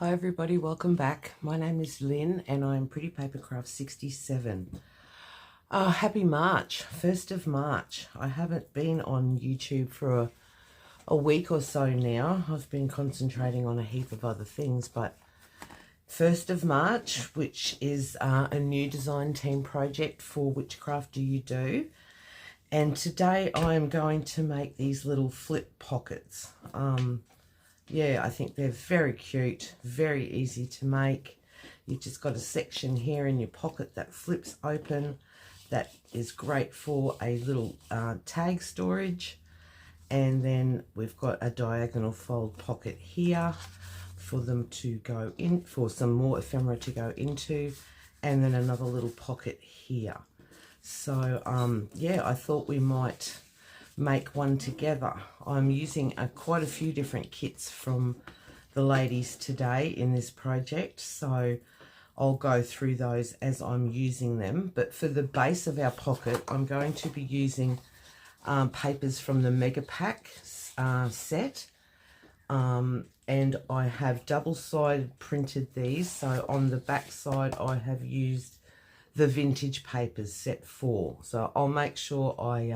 Hi everybody, welcome back. My name is Lynn and I'm Pretty Papercrafts 67. Happy March, 1st of March. I haven't been on YouTube for a week or so now. I've been concentrating on a heap of other things, but 1st of March, which is a new design team project for WhichCraftDoYouDo. And today I'm going to make these little flip pockets. Yeah, I think they're very cute, very easy to make. You've just got a section here in your pocket that flips open. That is great for a little tag storage. And then we've got a diagonal fold pocket here for them to go in, for some more ephemera to go into. And then another little pocket here. So, yeah, I thought we might make one together. I'm using quite a few different kits from the ladies today in this project, so I'll go through those as I'm using them. But for the base of our pocket, I'm going to be using papers from the Mega Pack set, and I have double-sided printed these. So on the back side I have used the vintage papers set 4. So I'll make sure I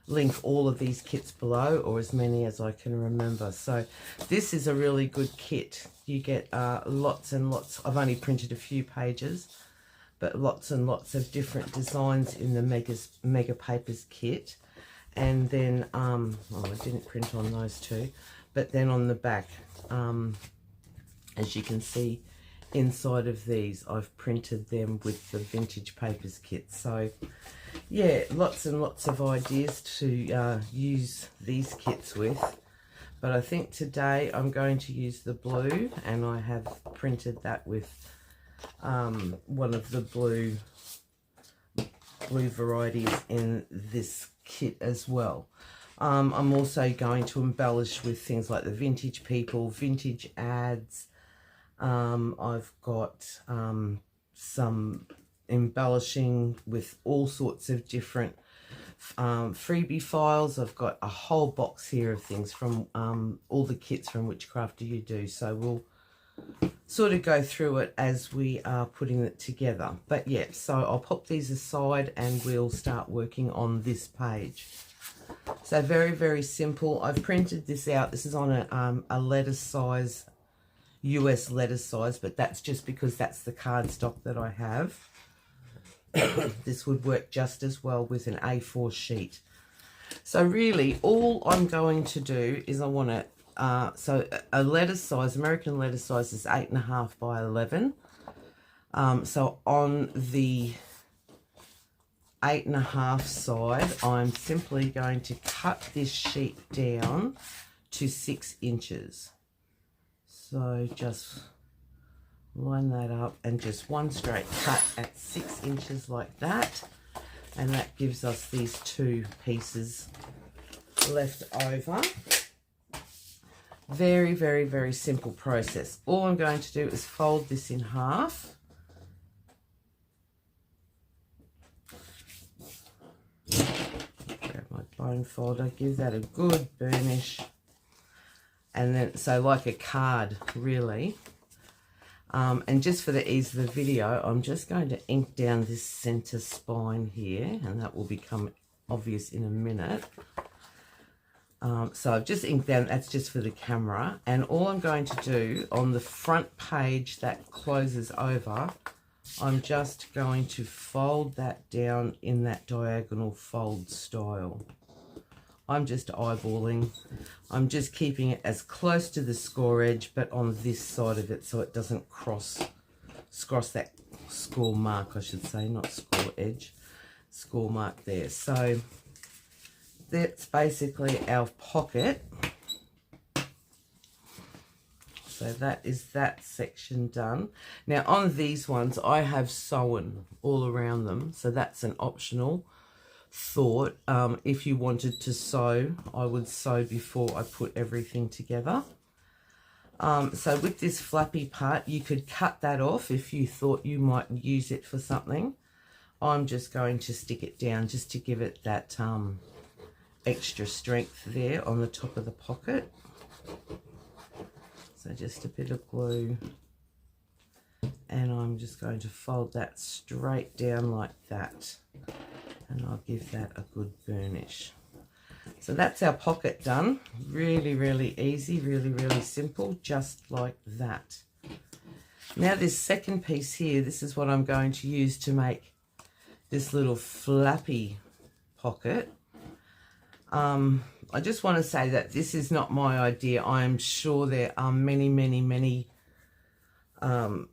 link all of these kits below, or as many as I can remember. So this is a really good kit. You get lots and lots. I've only printed a few pages, but lots and lots of different designs in the Mega Papers kit. And then oh, I didn't print on those two, but then on the back, as you can see inside of these, I've printed them with the vintage papers kit. So yeah, lots and lots of ideas to use these kits with. But I think today I'm going to use the blue, and I have printed that with one of the blue varieties in this kit as well. I'm also going to embellish with things like the vintage people, vintage ads. I've got some embellishing with all sorts of different freebie files. I've got a whole box here of things from all the kits from WhichCraftDoYouDo. So we'll sort of go through it as we are putting it together. But yeah, so I'll pop these aside and we'll start working on this page. So very, very simple. I've printed this out. This is on a letter size, US letter size, but that's just because that's the cardstock that I have. This would work just as well with an A4 sheet. So really all I'm going to do is I want to, so a letter size, American letter size is 8.5 by 11. So on the 8.5 side, I'm simply going to cut this sheet down to 6 inches. So just line that up and just one straight cut at 6 inches like that, and that gives us these 2 pieces left over. Very, very, very simple process. All I'm going to do is fold this in half. Grab my bone folder, give that a good burnish, and then so like a card really. And just for the ease of the video, I'm just going to ink down this center spine here, and that will become obvious in a minute. So I've just inked down, that's just for the camera. And all I'm going to do on the front page that closes over, I'm just going to fold that down in that diagonal fold style. I'm just eyeballing. I'm just keeping it as close to the score edge, but on this side of it, so it doesn't cross that score mark, I should say, not score edge, score mark there. So that's basically our pocket. So that is that section done. Now on these ones, I have sewn all around them, so that's an optional thought. If you wanted to sew, I would sew before I put everything together. So with this flappy part, you could cut that off if you thought you might use it for something. I'm just going to stick it down just to give it that extra strength there on the top of the pocket. So just a bit of glue, and I'm just going to fold that straight down like that, and I'll give that a good burnish. So that's our pocket done. Really, really easy, really, really simple, just like that. Now this second piece here, this is what I'm going to use to make this little flappy pocket. I just want to say that this is not my idea. I am sure there are many, many, many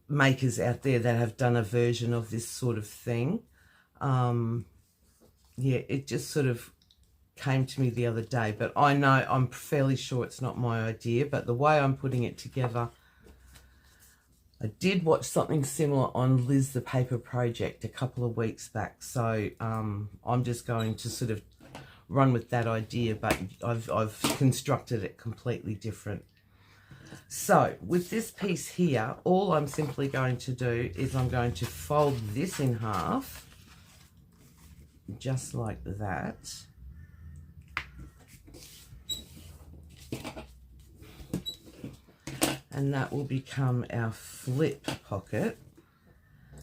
makers out there that have done a version of this sort of thing. Yeah, it just sort of came to me the other day, but I know, I'm fairly sure it's not my idea, but the way I'm putting it together, I did watch something similar on Liz the Paper Project a couple of weeks back, so I'm just going to sort of run with that idea, but I've constructed it completely different. So with this piece here, all I'm simply going to do is I'm going to fold this in half, just like that. And that will become our flip pocket.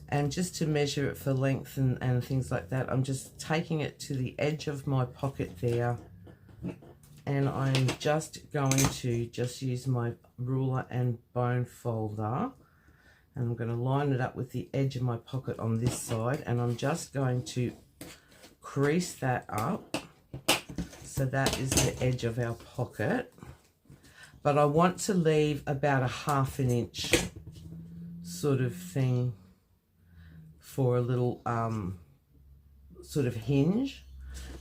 And just to measure it for length and things like that, I'm just taking it to the edge of my pocket there, and I'm just going to just use my ruler and bone folder, and I'm going to line it up with the edge of my pocket on this side, and I'm just going to crease that up. So that is the edge of our pocket, but I want to leave about a ½ inch sort of thing for a little sort of hinge.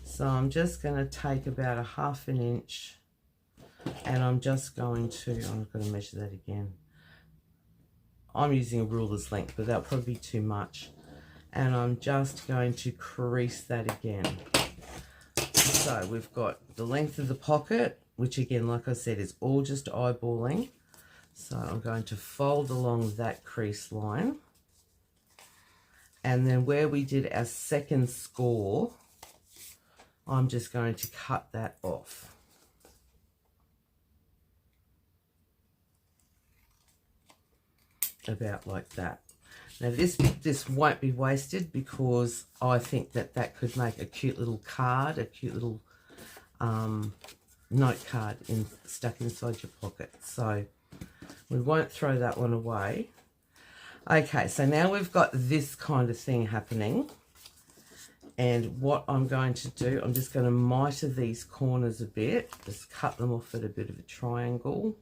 So I'm just going to take about a ½ inch, and I'm just going to, I'm going to measure that again. I'm using a ruler's length, but that'll probably be too much. And I'm just going to crease that again. So we've got the length of the pocket, which again, like I said, is all just eyeballing. So I'm going to fold along that crease line. And then where we did our second score, I'm just going to cut that off. About like that. Now this won't be wasted, because I think that that could make a cute little card, a cute little note card stuck inside your pocket. So we won't throw that one away. Okay, so now we've got this kind of thing happening, and what I'm going to do, I'm just going to miter these corners a bit, just cut them off at a bit of a triangle,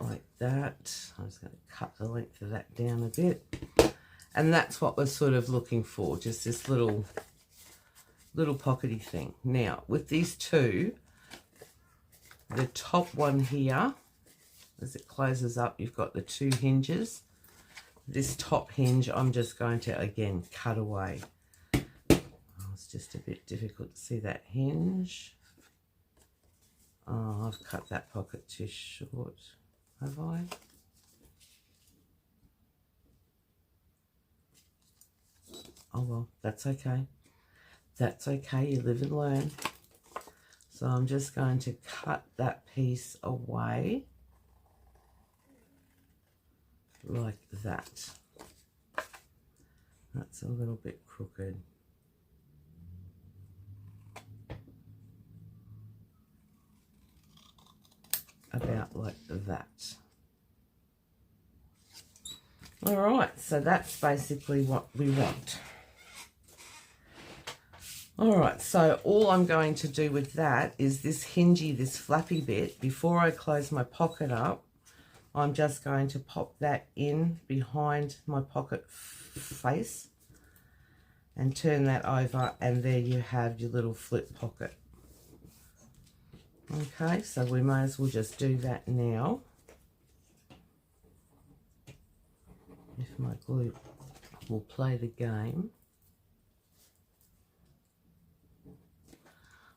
like that. I'm just going to cut the length of that down a bit, and that's what we're sort of looking for, just this little pockety thing. Now, with these two, the top one here, as it closes up, you've got the two hinges. This top hinge, I'm just going to, again, cut away. Oh, it's just a bit difficult to see that hinge. Oh, I've cut that pocket too short, have I? Oh, well, that's okay. That's okay, you live and learn. So I'm just going to cut that piece away. Like that. That's a little bit crooked. About like that. All right, so that's basically what we want. All right, so all I'm going to do with that is this hingy, this flappy bit, before I close my pocket up, I'm just going to pop that in behind my pocket face and turn that over, and there you have your little flip pocket. Okay, so we may as well just do that now. If my glue will play the game.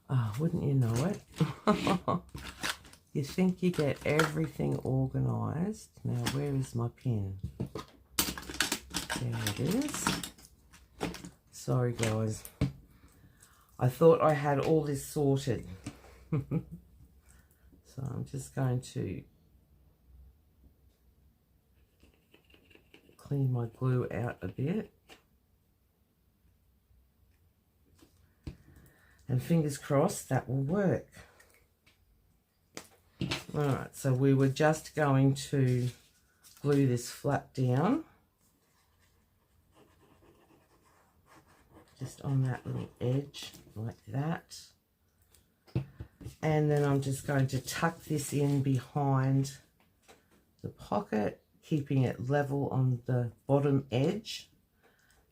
Oh, wouldn't you know it? You think you get everything organised. Now, where is my pin? There it is. Sorry, guys. I thought I had all this sorted. So I'm just going to clean my glue out a bit. And fingers crossed that will work. Alright, so we were just going to glue this flap down. Just on that little edge, like that. And then I'm just going to tuck this in behind the pocket, keeping it level on the bottom edge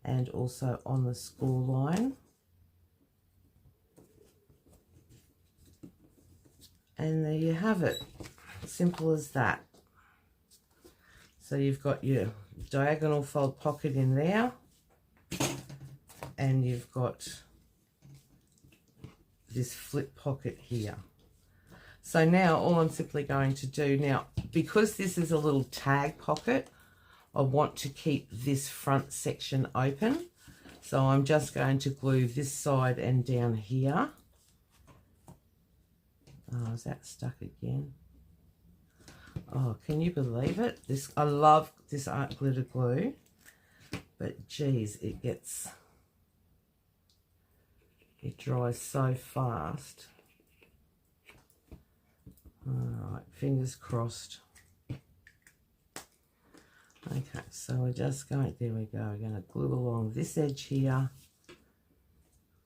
and also on the score line. And there you have it, simple as that. So you've got your diagonal fold pocket in there, and you've got this flip pocket here. So now all I'm simply going to do now, because this is a little tag pocket, I want to keep this front section open. So I'm just going to glue this side and down here. Oh, is that stuck again? Oh, can you believe it? I love this art glitter glue, but geez, it dries so fast. All right, fingers crossed. Okay, so we're just going, there we go, we're going to glue along this edge here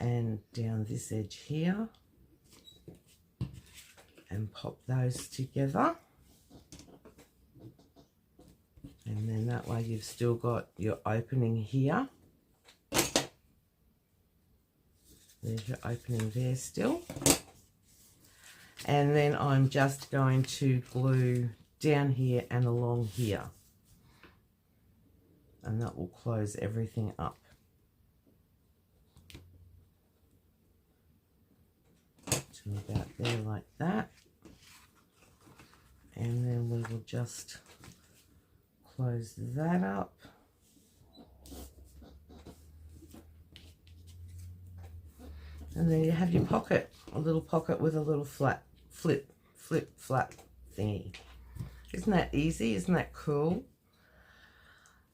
and down this edge here and pop those together. And then that way you've still got your opening here. There's your opening there still. And then I'm just going to glue down here and along here. And that will close everything up. To about there like that. And then we will just close that up. And there you have your pocket, a little pocket with a little flap thingy. Isn't that easy? Isn't that cool?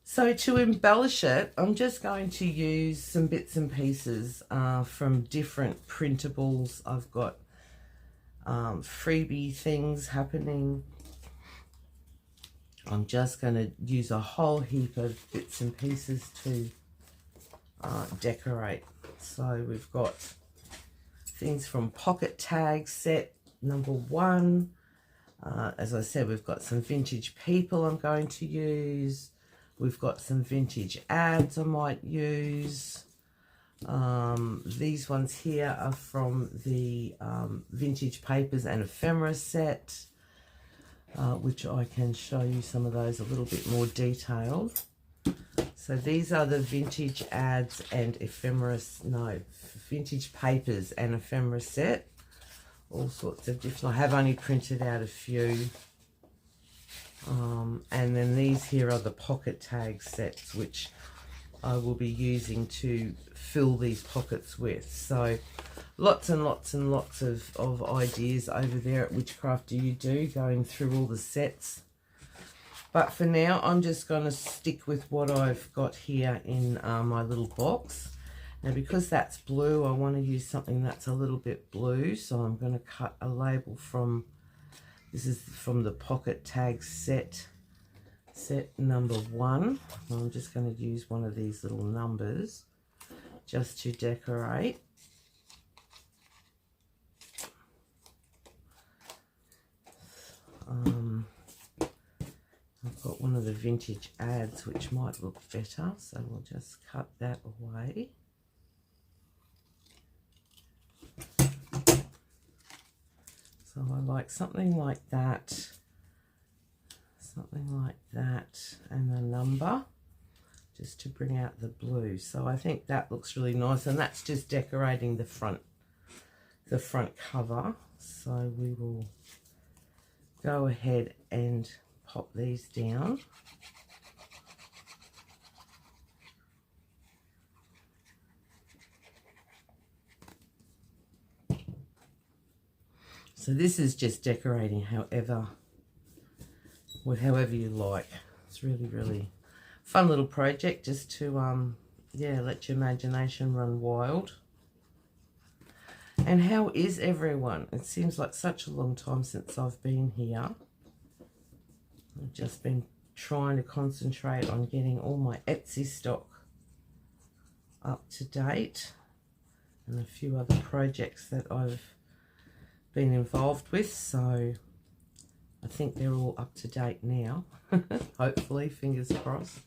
So to embellish it, I'm just going to use some bits and pieces from different printables. I've got freebie things happening. I'm just going to use a whole heap of bits and pieces to decorate. So we've got things from Pocket Tag set number 1. As I said, we've got some vintage people I'm going to use. We've got some vintage ads I might use. These ones here are from the Vintage Papers and Ephemera set, which I can show you some of those a little bit more detailed. So these are the vintage ads and vintage papers and ephemera set. All sorts of different, I have only printed out a few. And then these here are the pocket tag sets, which I will be using to fill these pockets with. So lots and lots and lots of ideas over there at WhichCraftDoYouDo, going through all the sets. But for now, I'm just going to stick with what I've got here in my little box. Now, because that's blue, I want to use something that's a little bit blue. So I'm going to cut a label from, this is from the Pocket Tag set number 1. I'm just going to use one of these little numbers just to decorate. I've got one of the vintage ads which might look better, so we'll just cut that away. So I like something like that, and a number just to bring out the blue. So I think that looks really nice, and that's just decorating the front cover. So we will go ahead and pop these down. So this is just decorating however you like. It's really, really fun little project just to, yeah, let your imagination run wild. And how is everyone? It seems like such a long time since I've been here. I've just been trying to concentrate on getting all my Etsy stock up to date and a few other projects that I've been involved with, so I think they're all up to date now. Hopefully, fingers crossed.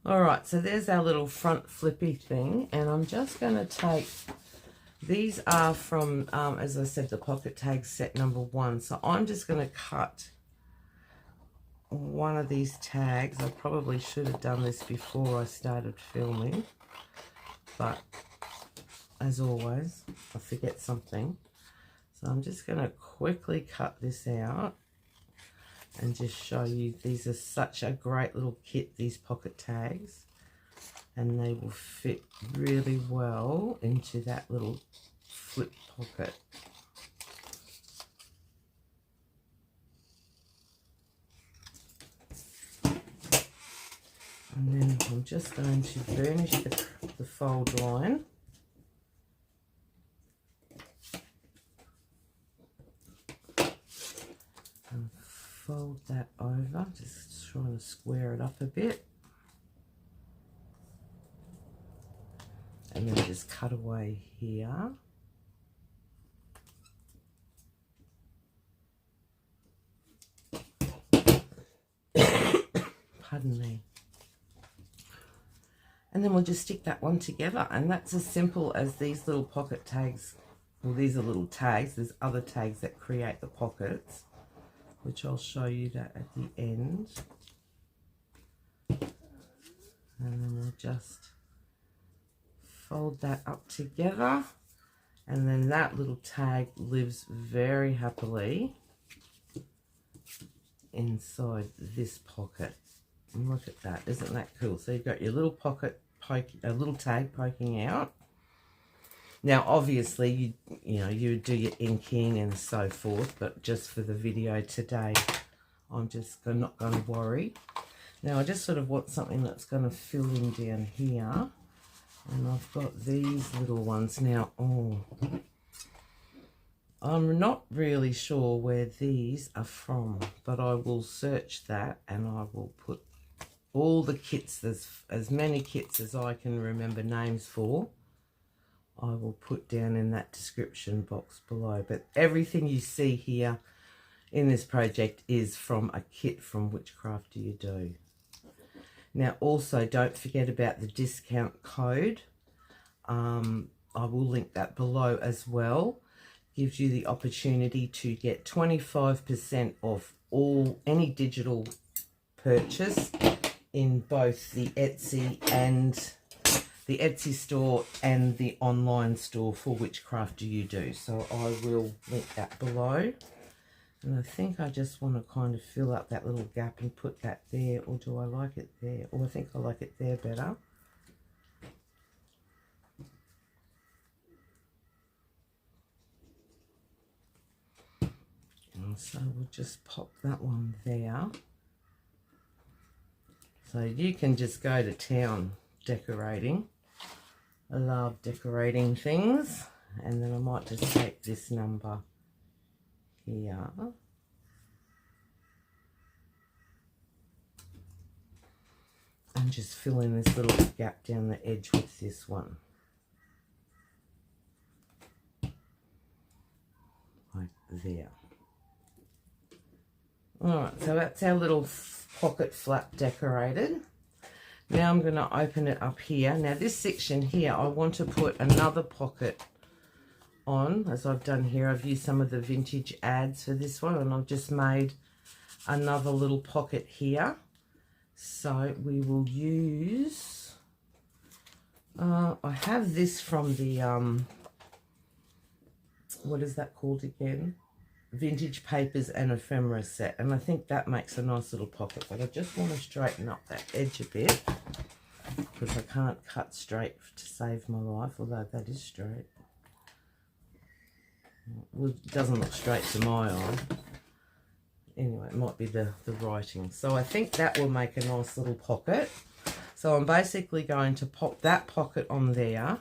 Alright, so there's our little front flippy thing, and I'm just going to take, these are from, as I said, the pocket tags set number 1. So I'm just going to cut one of these tags. I probably should have done this before I started filming, but as always, I forget something. So I'm just going to quickly cut this out and just show you. These are such a great little kit, these pocket tags, and they will fit really well into that little flip pocket. And then I'm just going to burnish the fold line. And fold that over, just trying to square it up a bit. And then just cut away here. Pardon me. And then we'll just stick that one together, and that's as simple as these little pocket tags. Well, these are little tags. There's other tags that create the pockets, which I'll show you that at the end. And then we'll just fold that up together, and then that little tag lives very happily inside this pocket. And look at that, isn't that cool? So you've got your little pocket, a little tag poking out. Now obviously you know you would do your inking and so forth, but just for the video today I'm just not going to worry. Now I just sort of want something that's going to fill in down here, and I've got these little ones now. Oh, I'm not really sure where these are from, but I will search that and I will put all the kits, there's as many kits as I can remember names for, I will put down in that description box below. But everything you see here in this project is from a kit from WhichCraftDoYouDo. Now also don't forget about the discount code. I will link that below as well. Gives you the opportunity to get 25% off any digital purchase in both the Etsy store and the online store for WhichCraftDoYouDo. So I will link that below. And I think I just want to kind of fill up that little gap and put that there, or do I like it there? Or I think I like it there better. And so we'll just pop that one there. So you can just go to town decorating. I love decorating things. And then I might just take this number here. And just fill in this little gap down the edge with this one. Like there. Alright, so that's our little pocket flap decorated. Now I'm going to open it up here. Now this section here, I want to put another pocket on, as I've done here. I've used some of the vintage ads for this one, and I've just made another little pocket here. So we will use, I have this from the, what is that called again? Vintage Papers and Ephemera set, and I think that makes a nice little pocket, but I just want to straighten up that edge a bit because I can't cut straight to save my life, although that is straight. Well, it doesn't look straight to my eye. Anyway, it might be the writing. So I think that will make a nice little pocket. So I'm basically going to pop that pocket on there.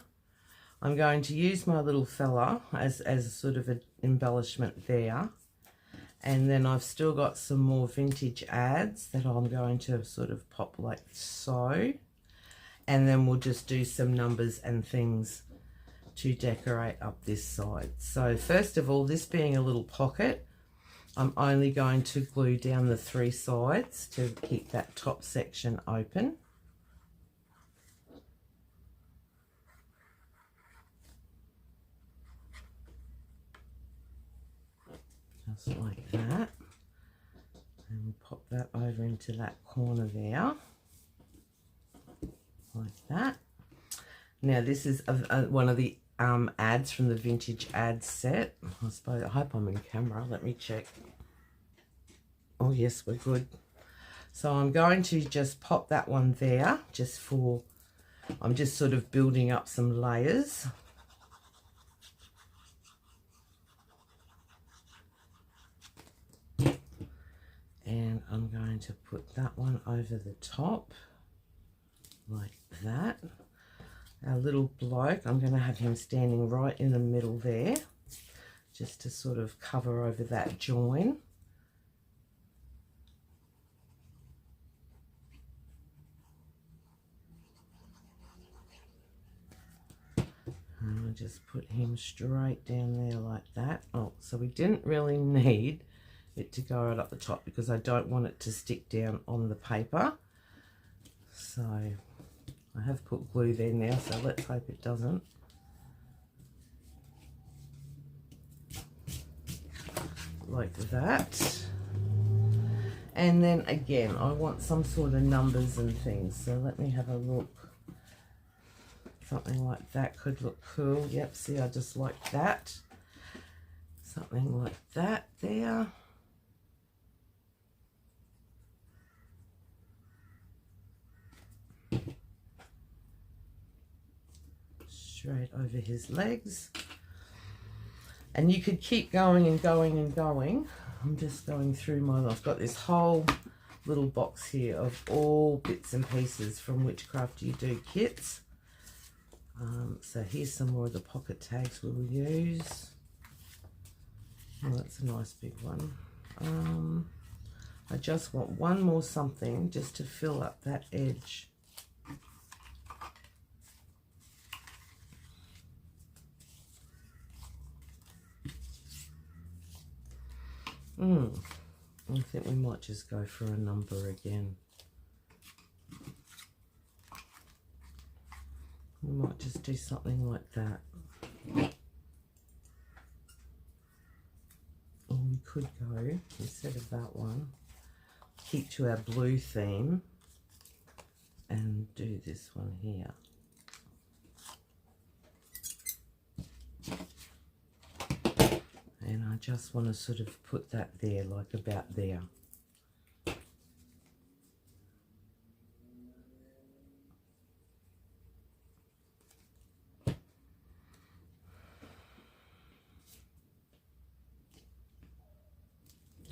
I'm going to use my little fella as sort of an embellishment there. And then I've still got some more vintage ads that I'm going to sort of pop like so. And then we'll just do some numbers and things to decorate up this side. So first of all, this being a little pocket, I'm only going to glue down the 3 sides to keep that top section open. Just like that. And we'll pop that over into that corner there. Like that. Now this is one of the ads from the vintage ads set. I hope I'm in camera. Let me check. Oh yes, we're good. So I'm going to just pop that one there, just for, I'm just sort of building up some layers. And I'm going to put that one over the top like that. Our little bloke, I'm going to have him standing right in the middle there, just to sort of cover over that join. And I'll just put him straight down there like that. Oh, so we didn't really need it to go right up the top because I don't want it to stick down on the paper. So I have put glue there now, so let's hope it doesn't. Like that. And then again, I want some sort of numbers and things, so let me have a look. Something like that could look cool. Yep, see, I just like that. Something like that there. Straight over his legs. And you could keep going and going and going. I'm just going through mine. I've got this whole little box here of all bits and pieces from WhichCraftDoYouDo kits. So here's some more of the pocket tags we'll use. Oh, that's a nice big one. I just want one more something just to fill up that edge. I think we might just go for a number again. We might just do something like that. Or we could go, instead of that one, keep to our blue theme and do this one here. And I just want to sort of put that there, like about there.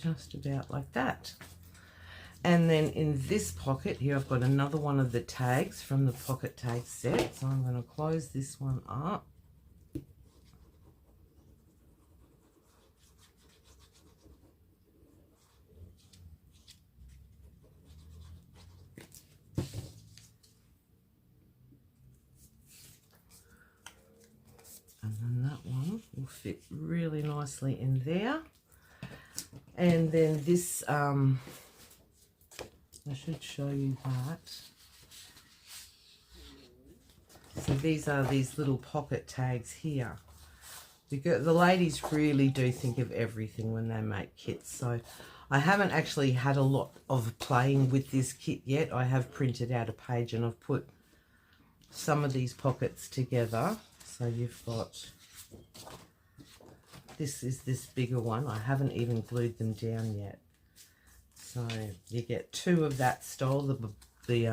Just about like that. And then in this pocket here, I've got another one of the tags from the pocket tag set. So I'm going to close this one up. And then that one will fit really nicely in there. And then this, I should show you that. So these are these little pocket tags here. Because the ladies really do think of everything when they make kits. So I haven't actually had a lot of playing with this kit yet. I have printed out a page and I've put some of these pockets together. So you've got, this is this bigger one. I haven't even glued them down yet. So you get 2 of that style, the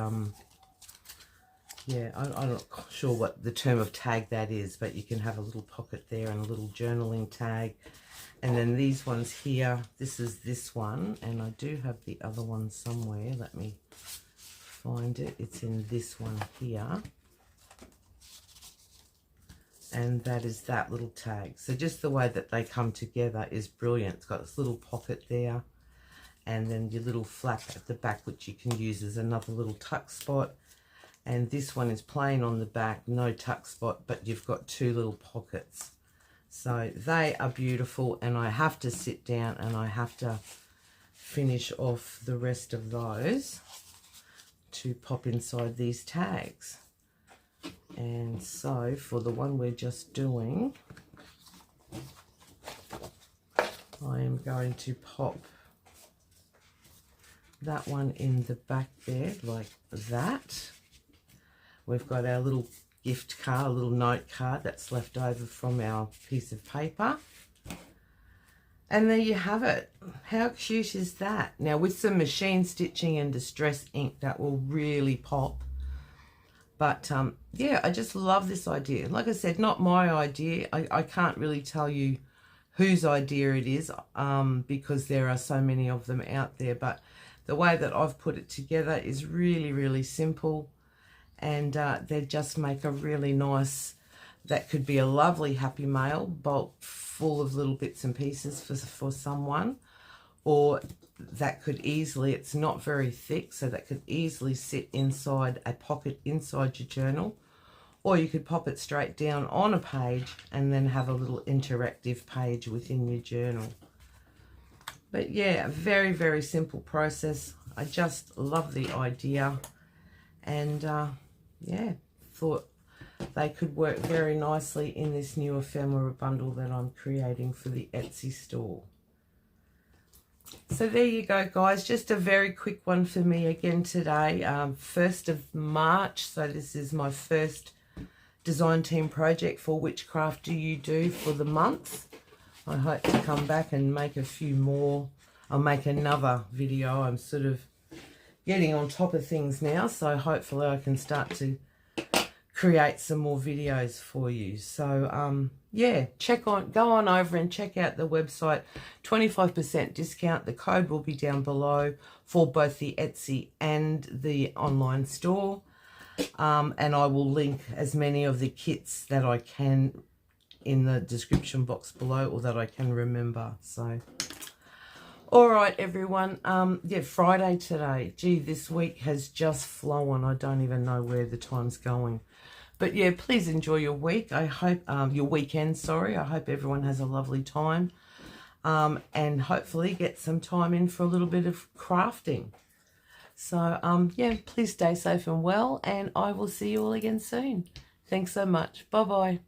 yeah, I'm not sure what the term of tag that is, but you can have a little pocket there and a little journaling tag. And then these ones here, this is this one, and I do have the other one somewhere. Let me find it. It's in this one here. And that is that little tag. So just the way that they come together is brilliant. It's got this little pocket there, and then your little flap at the back, which you can use as another little tuck spot. And this one is plain on the back, no tuck spot, but you've got two little pockets. So they are beautiful, and I have to sit down and I have to finish off the rest of those to pop inside these tags. And so for the one we're just doing, I am going to pop that one in the back there like that. We've got our little gift card, a little note card that's left over from our piece of paper. And there you have it. How cute is that? Now with some machine stitching and distress ink, that will really pop. But yeah, I just love this idea. Like I said, not my idea. I can't really tell you whose idea it is because there are so many of them out there. But the way that I've put it together is really, really simple. And they just make a really nice, that could be a lovely happy mail bolt full of little bits and pieces for someone. Or that could easily, it's not very thick, so that could easily sit inside a pocket inside your journal. Or you could pop it straight down on a page and then have a little interactive page within your journal. But yeah, a very, very simple process. I just love the idea. And yeah, thought they could work very nicely in this new ephemera bundle that I'm creating for the Etsy store. So there you go, guys. Just a very quick one for me again today. 1st of March. So this is my first design team project for WhichCraftDoYouDo for the month. I hope to come back and make a few more. I'll make another video. I'm sort of getting on top of things now, so hopefully I can start to create some more videos for you. So yeah, go on over and check out the website. 25% discount. The code will be down below for both the Etsy and the online store. And I will link as many of the kits that I can in the description box below, or that I can remember. So all right, everyone. Yeah, Friday today. Gee, this week has just flown. I don't even know where the time's going. But yeah, please enjoy your week. I hope, your weekend, sorry. I hope everyone has a lovely time. And hopefully get some time in for a little bit of crafting. So, yeah, please stay safe and well. And I will see you all again soon. Thanks so much. Bye-bye.